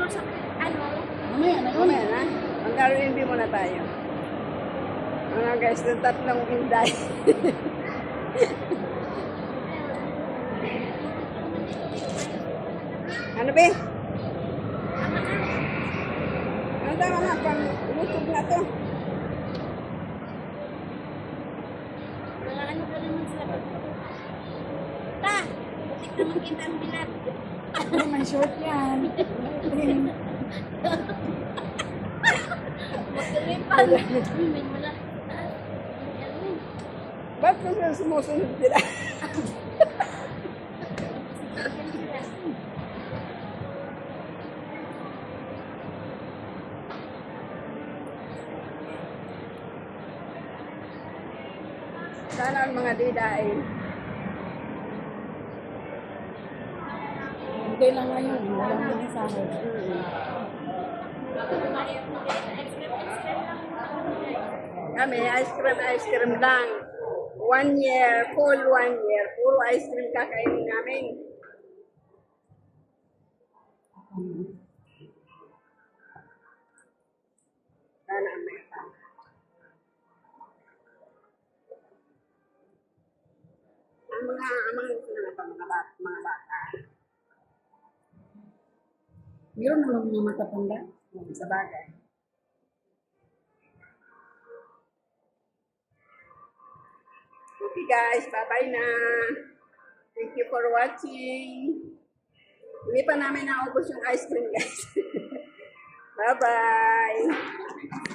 sa, ano, Mamaya na yun. Mamaya na. Mag-R&B muna tayo. Mga guys, ng tatlong inday. Ano ba? Ano tama nga, pang YouTube na to. mga ano ka naman sila. Ta, butik naman kita ang bilat. Hindi man short yan. Magkalipal. May wala. Ba't ko sila sumusunod sila? Sana ang mga didain. Hindi lang ngayon. Wala mo na sa akin. Kami, ice cream lang. 1 year, full 1 year. Puro ice cream kakainin namin. Sana ang may tama. Ang mga gusto na pa mga bata. Meron naman mga matatanda. Sa bagay. Okay guys, bye-bye na. Thank you for watching. Hindi pa namin naubos yung ice cream guys. Bye-bye.